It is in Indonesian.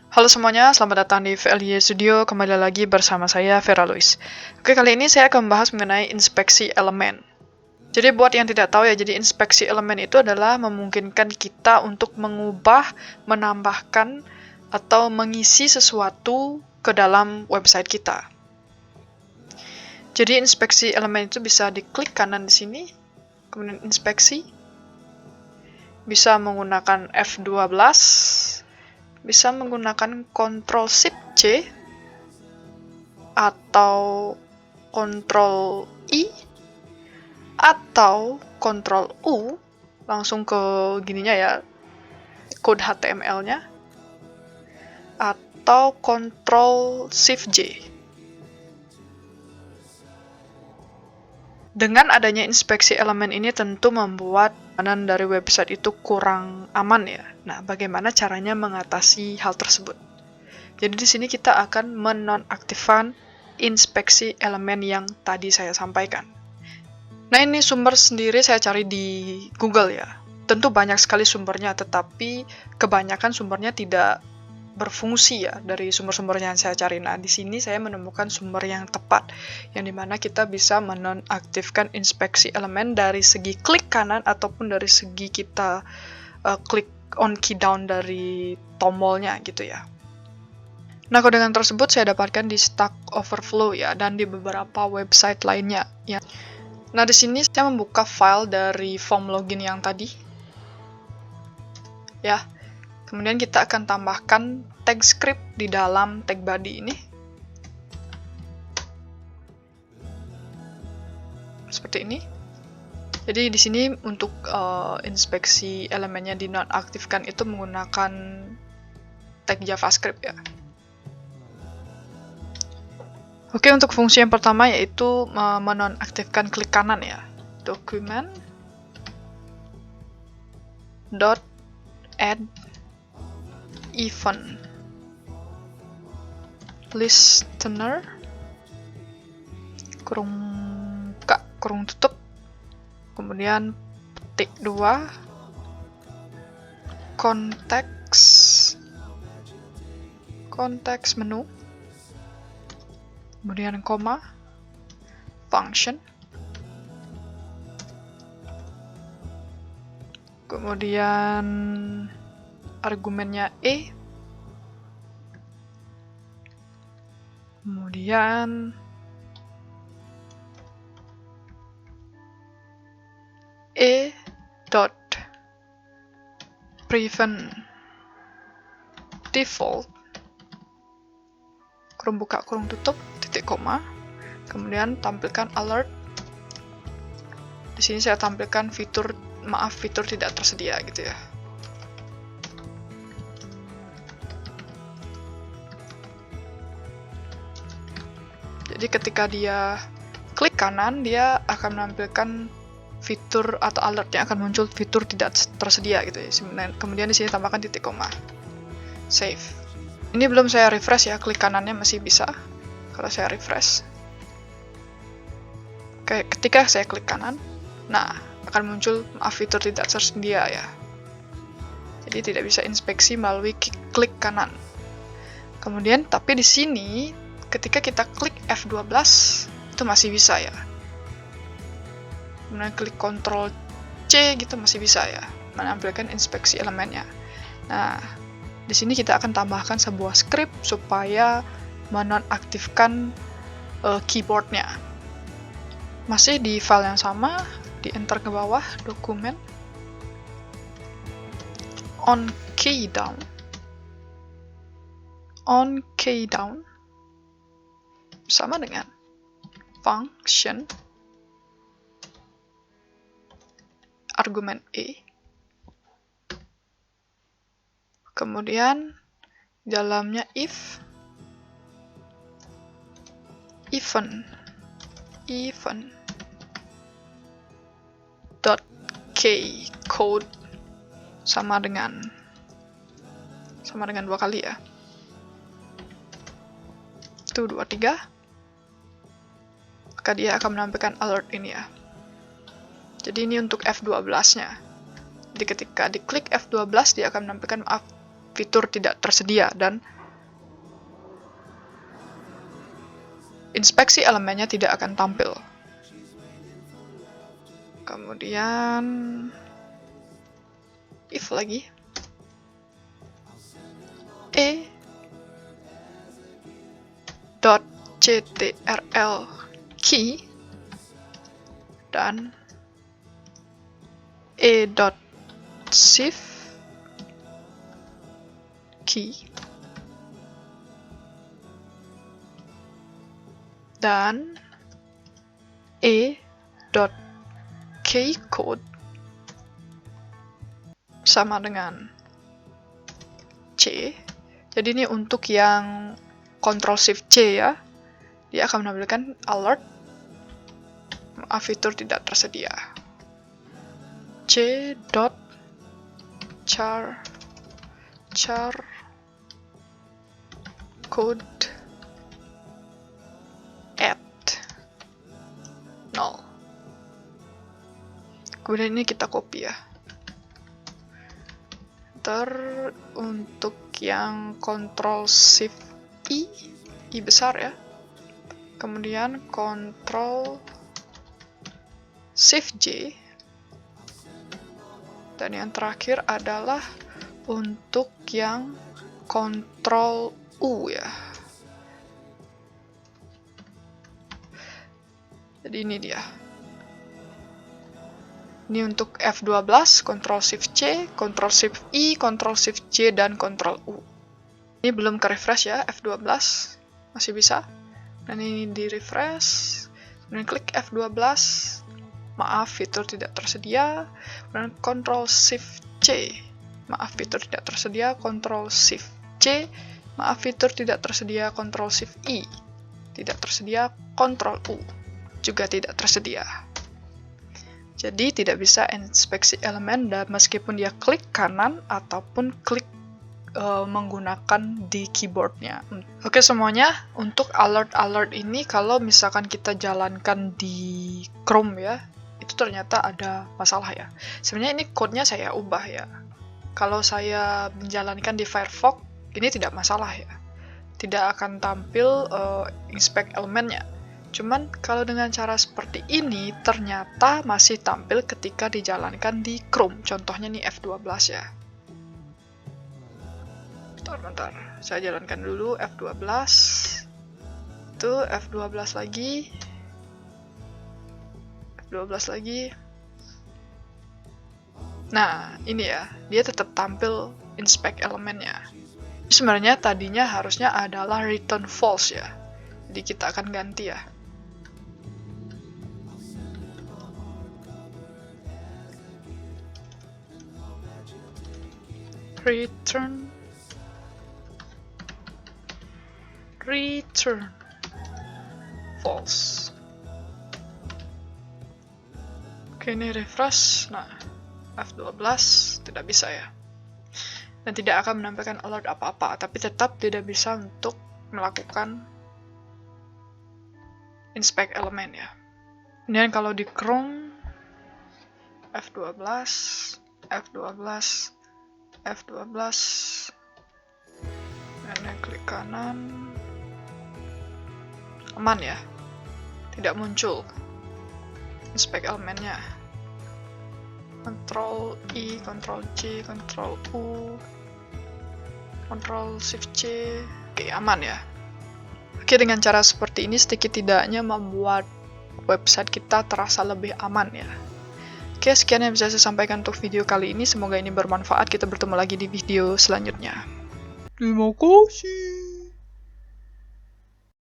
Halo semuanya, selamat datang di VLY Studio. Kembali lagi bersama saya, Vera Luis. Oke, kali ini saya akan membahas mengenai inspeksi elemen. Jadi buat yang tidak tahu ya, jadi inspeksi elemen itu adalah memungkinkan kita untuk mengubah, menambahkan, atau mengisi sesuatu ke dalam website kita. Jadi inspeksi elemen itu bisa diklik kanan di sini, kemudian inspeksi. Bisa menggunakan F12, bisa menggunakan Ctrl+Shift+C atau Ctrl+I atau Ctrl+U langsung ke gininya ya, code HTML-nya, atau Ctrl+Shift+J. Dengan adanya inspeksi elemen ini tentu membuat keamanan dari website itu kurang aman ya. Nah, bagaimana caranya mengatasi hal tersebut? Jadi di sini kita akan menonaktifkan inspeksi elemen yang tadi saya sampaikan. Nah, ini sumber sendiri saya cari di Google ya. Tentu banyak sekali sumbernya, tetapi kebanyakan sumbernya tidak berfungsi ya dari sumber-sumber yang saya cari. Nah, di sini saya menemukan sumber yang tepat, yang dimana kita bisa menonaktifkan inspeksi elemen dari segi klik kanan ataupun dari segi kita klik on key down dari tombolnya gitu ya. Nah, kodekan tersebut saya dapatkan di Stack Overflow ya, dan di beberapa website lainnya ya. Nah, di sini saya membuka file dari form login yang tadi. Ya. Kemudian kita akan tambahkan tag script di dalam tag body ini. Seperti ini. Jadi di sini untuk inspeksi elemennya dinonaktifkan itu menggunakan tag JavaScript ya. Oke, untuk fungsi yang pertama yaitu menonaktifkan klik kanan ya. Document .add event listener kurung buka kurung tutup, kemudian petik 2 konteks menu, kemudian koma function, kemudian argumennya kemudian prevent default kurung buka kurung tutup titik koma, kemudian tampilkan alert. Di sini saya tampilkan fitur tidak tersedia gitu ya. Jadi ketika dia klik kanan, dia akan menampilkan fitur atau alertnya akan muncul fitur tidak tersedia gitu ya. Kemudian di sini tambahkan titik koma. Save. Ini belum saya refresh ya, klik kanannya masih bisa. Kalau saya refresh. Oke, ketika saya klik kanan, nah akan muncul fitur tidak tersedia ya. Jadi tidak bisa inspeksi melalui klik kanan. Kemudian tapi di sini ketika kita klik F12 itu masih bisa ya. Kemudian klik Ctrl+C gitu masih bisa ya menampilkan inspeksi elemennya. Nah, di sini kita akan tambahkan sebuah script supaya menonaktifkan keyboardnya. Masih di file yang sama, di enter ke bawah, dokumen on key down sama dengan function argumen kemudian dalamnya if event .kcode sama dengan 2 kali ya. Itu 2, 3. Maka dia akan menampilkan alert ini ya. Jadi ini untuk F12-nya. Jadi ketika diklik F12 dia akan menampilkan fitur tidak tersedia dan inspeksi elemennya tidak akan tampil. Kemudian if lagi e.ctrl key dan e.shift key dan e.keycode sama dengan C. Jadi ini untuk yang Ctrl-Shift-C ya. Dia akan menampilkan alert. Maaf, fitur tidak tersedia. C.char code at 0. Kemudian ini kita copy ya. Untuk yang Ctrl-Shift-I, I besar ya. Kemudian Ctrl-Shift-J. Dan yang terakhir adalah untuk yang Ctrl-U ya. Jadi ini dia. Ini untuk F12, Ctrl-Shift-C, Ctrl-Shift-I, Ctrl-Shift-J, dan Ctrl-U. Ini belum ke refresh ya, F12. Masih bisa. Dan ini di refresh. Kemudian klik F12. Maaf, fitur tidak tersedia. Dan Ctrl-Shift-C. Maaf, fitur tidak tersedia. Ctrl-Shift-C. Maaf, fitur tidak tersedia. Ctrl-Shift-I. Tidak tersedia. Ctrl-U. Juga tidak tersedia. Jadi tidak bisa inspeksi elemen dan meskipun dia klik kanan ataupun klik menggunakan di keyboardnya. Oke semuanya, untuk alert-alert ini kalau misalkan kita jalankan di Chrome ya, itu ternyata ada masalah ya. Sebenarnya ini code-nya saya ubah ya. Kalau saya menjalankan di Firefox, ini tidak masalah ya. Tidak akan tampil inspect elemennya. Cuman kalau dengan cara seperti ini ternyata masih tampil ketika dijalankan di Chrome. Contohnya nih F12 ya. Bentar. Saya jalankan dulu F12. Itu F12 lagi. F12 lagi. Nah, ini ya. Dia tetap tampil inspect elemennya. Sebenarnya tadinya harusnya adalah return false ya. Jadi kita akan ganti ya. Return false. Oke, ini refresh. Nah, F12 tidak bisa ya. Dan tidak akan menampilkan alert apa-apa, tapi tetap tidak bisa untuk melakukan inspect elemen ya. Kemudian kalau di Chrome F12 dan klik kanan, aman ya, tidak muncul inspect elemennya. Ctrl-I, Ctrl-J, Ctrl-U, Ctrl-Shift-C, oke aman ya. Oke, dengan cara seperti ini sedikit tidaknya membuat website kita terasa lebih aman ya. Oke, sekian yang bisa saya sampaikan untuk video kali ini. Semoga ini bermanfaat. Kita bertemu lagi di video selanjutnya. Terima kasih.